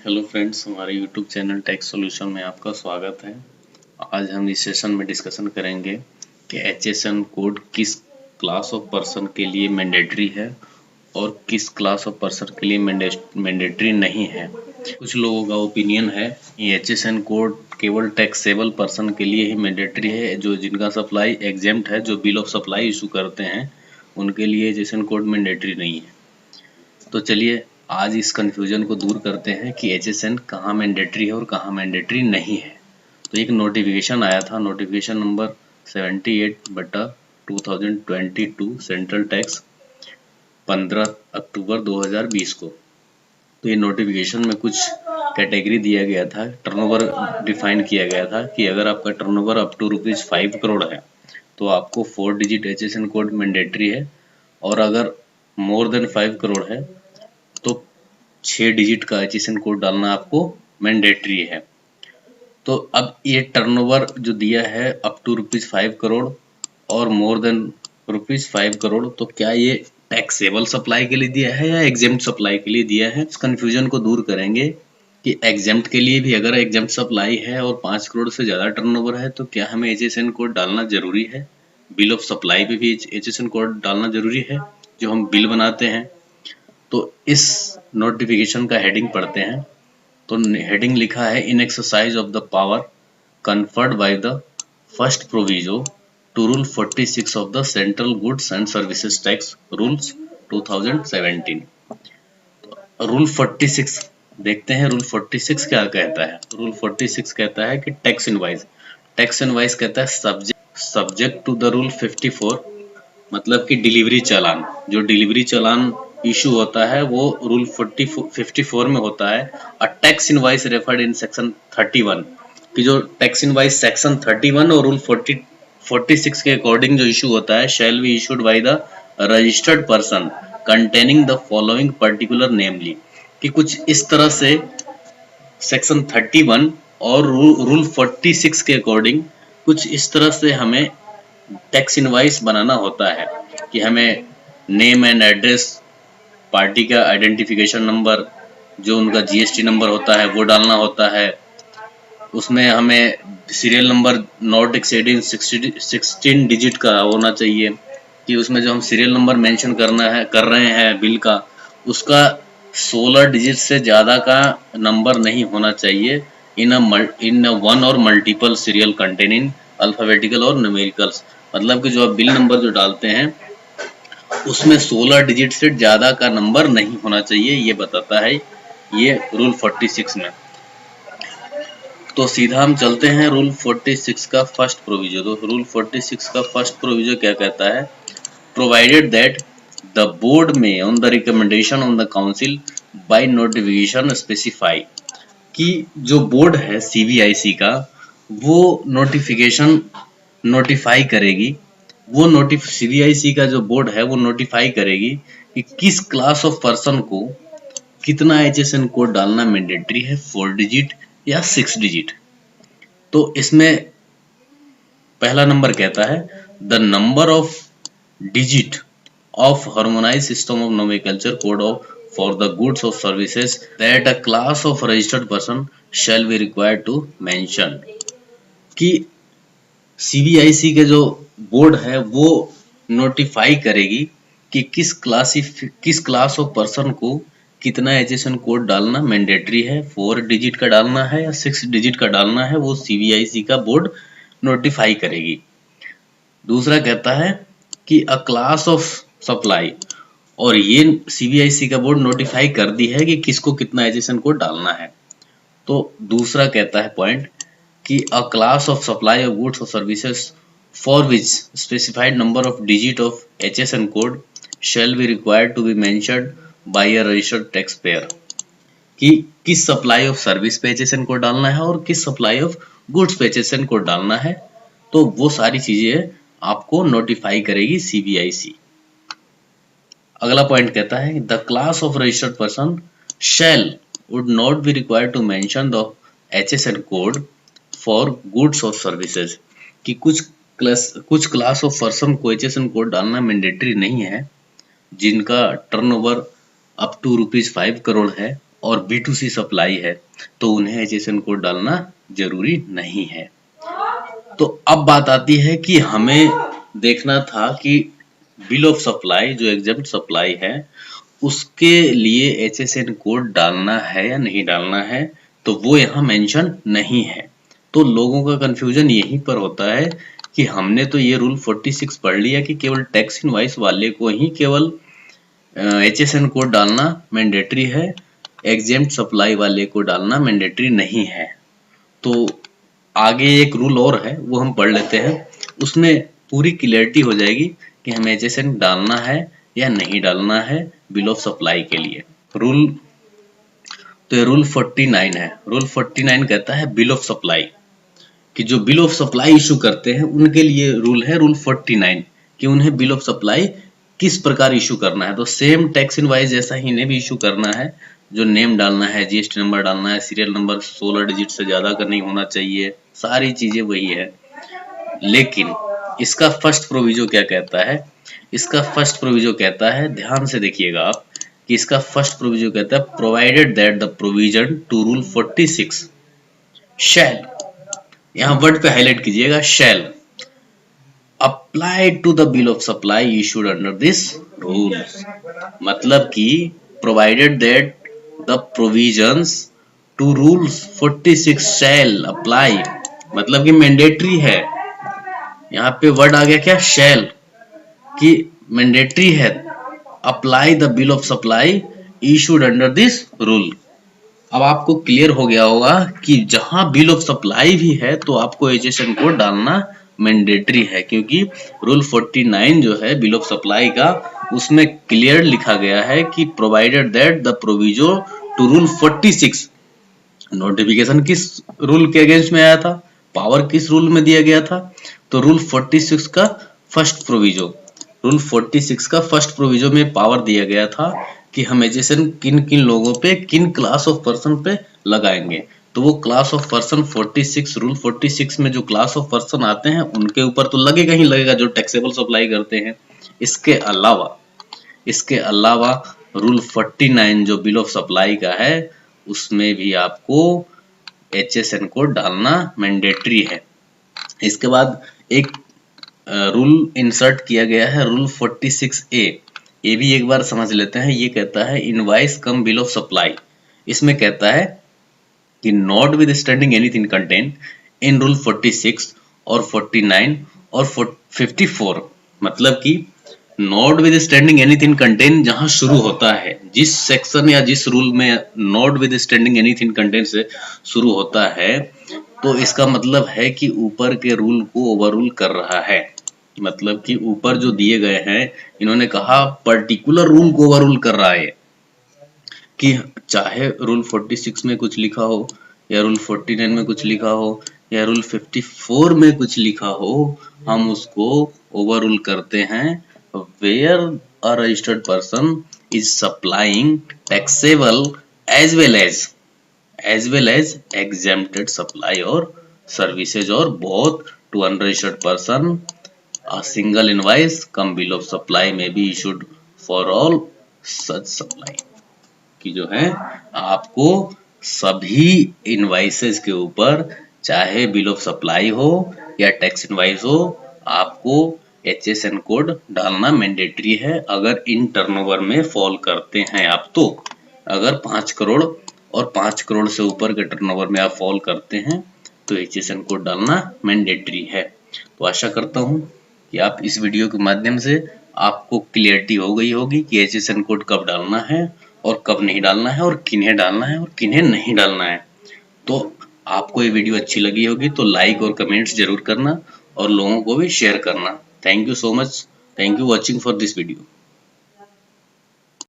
Hello friends, हमारे YouTube channel tax solution में आपका स्वागत है। आज हम इस सेशन में डिस्कशन करेंगे कि एचएसएन कोड किस क्लास ऑफ पर्सन के लिए मैंडेटरी है और किस क्लास ऑफ पर्सन के लिए मैंडेटरी नहीं है। कुछ लोगों का ओपिनियन है कि एचएसएन कोड केवल टैक्सेबल पर्सन के लिए ही मैंडेटरी है, जो जिनका सप्लाई एग्जेम्प्ट है, जो बिल ऑफ सप्लाई इशू करते हैं उनके लिए एचएसएन कोड मैंडेटरी नहीं है। तो चलिए आज इस कन्फ्यूजन को दूर करते हैं कि एचएसएन कहाँ मैंडेटरी है और कहाँ मैंडेटरी नहीं है। तो एक नोटिफिकेशन आया था, नोटिफिकेशन नंबर 78/2022 सेंट्रल टैक्स 15 अक्टूबर 2020 को। तो ये नोटिफिकेशन में कुछ कैटेगरी दिया गया था, टर्नओवर डिफाइन किया गया था कि अगर आपका टर्नओवर अप टू ₹5 करोड़ है तो आपको 4 डिजिट एचएसएन कोड मैंडेटरी है, और अगर मोर देन 5 करोड़ है तो 6 डिजिट का एचएसएन कोड डालना आपको मैंडेटरी है। तो अब ये टर्नओवर जो दिया है अप टू ₹5 करोड़ और मोर देन ₹5 करोड़, तो क्या ये टैक्सेबल सप्लाई के लिए दिया है या एग्जेम्प्ट सप्लाई के लिए दिया है? इस कंफ्यूजन को दूर करेंगे कि एग्जेम्प्ट के लिए भी अगर एग्जेम्प्ट सप्लाई है और 5 करोड़ से ज़्यादा टर्नओवर है तो क्या हमें एचएसएन कोड डालना जरूरी है? बिल ऑफ सप्लाई पे भी एचएसएन कोड डालना जरूरी है जो हम बिल बनाते हैं। तो इस नोटिफिकेशन का हेडिंग पढ़ते हैं। तो हेडिंग लिखा है, in exercise of the power conferred by the first proviso to rule 46 of the central goods and services tax rules 2017। Rule 46 देखते हैं। रूल 46 क्या कहता है? रूल 46 कहता है कि टैक्स इनवाइस कहता है सब्जेक्ट टू द रूल 54, मतलब कि डिलीवरी चालान, जो डिलीवरी चालान इशू होता है वो रूल 54 में होता है। A tax invoice referred in section 31, कि जो टैक्स इनवाइस सेक्शन 31 और रूल 46 के अकॉर्डिंग जो इशू होता है, shall be issued by the registered person containing the following particular namely, कि कुछ इस तरह से सेक्शन 31 और रूल 46 के अकॉर्डिंग कुछ इस तरह से हमें टैक्स इनवाइस बनाना होता है कि हमें नेम एंड एड्रेस, पार्टी का आइडेंटिफिकेशन नंबर, जो उनका जीएसटी नंबर होता है वो डालना होता है। उसमें हमें serial number not exceeding 16 digit का होना चाहिए, कि उसमें जो हम सीरियल नंबर मेंशन कर रहे हैं बिल का, उसका 16 डिजिट से ज़्यादा का नंबर नहीं होना चाहिए इन वन और मल्टीपल सीरियल कंटेनिंग अल्फ़ाबेटिकल और न्यूमेरिकल्स। मतलब कि जो आप बिल नंबर जो डालते हैं उसमें 16 डिजिट से ज़्यादा का नंबर नहीं होना चाहिए, ये बताता है ये रूल 46 में। तो सीधा हम चलते हैं रूल 46 का फर्स्ट प्रोविजन। तो रूल 46 का फर्स्ट प्रोविजन क्या कहता है? प्रोवाइडेड दैट द बोर्ड में on the recommendation on the council by notification specify, कि जो बोर्ड है सीबीआईसी का वो नोटिफाई करेगी, सीबीआईसी का जो बोर्ड है वो नोटिफाई करेगी कि किस क्लास ऑफ पर्सन को कितना एचएसएन कोड डालना मैंडेटरी है, 4 डिजिट या 6 डिजिट। तो इसमें पहला नंबर कहता है the number of digit of harmonized system of nomenclature code of for the goods or services that a class of registered person shall be required to mention, कि CBIC के जो board है वो नोटिफाई करेगी कि किस क्लास ऑफ पर्सन को कितना एचएसएन कोड डालना मैंडेटरी है, 4 डिजिट का डालना है या 6 डिजिट का डालना है, वो सीबीआईसी का बोर्ड नोटिफाई करेगी। दूसरा कहता है कि अ क्लास ऑफ सप्लाई, और ये सीबीआईसी का बोर्ड नोटिफाई कर दी है कि किसको कितना एचएसएन कोड डालना है। तो दूसरा कहता है पॉइंट कि a class of supply of goods और services for which specified number of digit of HSN code shall be required to be mentioned by a registered tax payer, कि किस सप्लाई ऑफ सर्विस पे HSN code डालना है और किस supply of goods पे HSN code डालना है। तो वो सारी चीजें आपको नोटिफाई करेगी सीबीआईसी। अगला पॉइंट कहता है the class of registered person shall would not be required to mention the HSN code for goods और सर्विसेज, कि कुछ क्लास ऑफ पर्सन को एचएसएन कोड डालना मैंडेटरी नहीं है जिनका टर्नओवर अप टू ₹5 करोड़ है और B2C सप्लाई है तो उन्हें HSN कोड डालना जरूरी नहीं है। तो अब बात आती है कि हमें देखना था कि बिल ऑफ सप्लाई जो एग्जेम्प्ट सप्लाई है उसके लिए HSN कोड डालना है या नहीं डालना है, तो वो यहाँ मेंशन नहीं है। तो लोगों का कंफ्यूजन यहीं पर होता है कि हमने तो ये रूल 46 पढ़ लिया कि केवल टैक्स इनवॉइस वाले को ही केवल HSN कोड डालना मैंडेटरी है, एग्जेम्प्ट सप्लाई वाले को डालना मैंडेटरी नहीं है। तो आगे एक रूल और है वो हम पढ़ लेते हैं, उसमें पूरी क्लियरिटी हो जाएगी कि हमें HSN डालना है या नहीं डालना है बिल ऑफ सप्लाई के लिए। रूल तो ये रूल 49 है। रूल 49 कहता है बिल ऑफ सप्लाई, कि जो बिल ऑफ सप्लाई इशू करते हैं उनके लिए रूल है रूल 49 कि उन्हें बिल ऑफ सप्लाई किस प्रकार इशू करना है। तो सेम टैक्स इनवॉइस जैसा ही इन्हें भी इशू करना है, जो नेम डालना है, GST नंबर डालना है, सीरियल नंबर 16 डिजिट से ज्यादा का नहीं होना चाहिए, सारी चीजें वही है। लेकिन इसका फर्स्ट प्रोविजो क्या कहता है? इसका फर्स्ट प्रोविजो कहता है, ध्यान से देखिएगा आप, कि इसका फर्स्ट प्रोविजो कहता है provided that the provision to rule 46 shall, यहाँ वर्ड पे हाईलाइट कीजिएगा, shall apply to the bill of supply issued under this rule. मतलब कि provided that the provisions to rules 46 shall apply, मतलब कि मैंडेटरी है। यहाँ पे वर्ड आ गया क्या? शैल, कि मैंडेटरी है apply the bill of supply issued under this rule. अब आपको क्लियर हो गया होगा कि जहां बिल ऑफ सप्लाई भी है तो आपको HSN कोड डालना मैंडेटरी है, क्योंकि रूल 49 जो है बिल ऑफ सप्लाई का, उसमें क्लियर लिखा गया है कि provided that the proviso to rule 46। Notification किस रूल के अगेंस्ट में आया था? पावर किस रूल में दिया गया था? तो रूल 46 का फर्स्ट प्रोविजो, रूल 46 का फर्स्ट प्रोविजो में पावर दिया गया था कि हम HSN किन किन लोगों पे, किन क्लास ऑफ पर्सन पे लगाएंगे। तो वो क्लास ऑफ पर्सन 46, रूल 46 में जो क्लास ऑफ पर्सन आते हैं उनके ऊपर तो लगेगा ही लगेगा, जो टैक्सेबल सप्लाई करते हैं। इसके अलावा रूल 49 जो बिल ऑफ सप्लाई का है उसमें भी आपको HSN कोड डालना मैंडेटरी है। इसके बाद एक रूल इंसर्ट किया गया है, रूल 46A। ये भी एक बार समझ लेते हैं। ये कहता है invoice come bill of supply. इसमें कहता है कि not with standing anything contain in rule 46 और 49 और 54। मतलब कि not with standing anything contain जहां शुरू होता है, जिस सेक्शन या जिस रूल में not with standing anything contain से शुरू होता है, तो इसका मतलब है कि ऊपर के रूल को ओवररूल कर रहा है। मतलब कि ऊपर जो दिए गए हैं, इन्होंने कहा पर्टिकुलर रूल को ओवररूल कर रहा है, कि चाहे रूल 46 में कुछ लिखा हो या रूल 49 में कुछ लिखा हो या रूल 54 में कुछ लिखा हो, हम उसको ओवररूल करते हैं where a registered person is supplying taxable as well as exempted supply और सर्विसेज और both to unregistered person. A single invoice come bill of supply may be issued for all such supply। कि जो है आपको सभी invoices के ऊपर, चाहे बिल ऑफ सप्लाई हो या टैक्स इनवाइस हो, आपको HSN कोड डालना मैंडेटरी है अगर इन टर्नओवर में फॉल करते हैं आप। तो अगर 5 करोड़ और 5 करोड़ से ऊपर के टर्नओवर में आप फॉल करते हैं तो HSN कोड डालना मैंडेटरी है। तो आशा करता हूं कि आप इस वीडियो के माध्यम से आपको क्लियरिटी हो गई होगी कि HSN कोड कब डालना है और कब नहीं डालना है, और किन्हें डालना है और किन्हें नहीं डालना है। तो आपको ये वीडियो अच्छी लगी होगी तो लाइक और कमेंट्स जरूर करना और लोगों को भी शेयर करना। Thank you so much. Thank you watching for this video.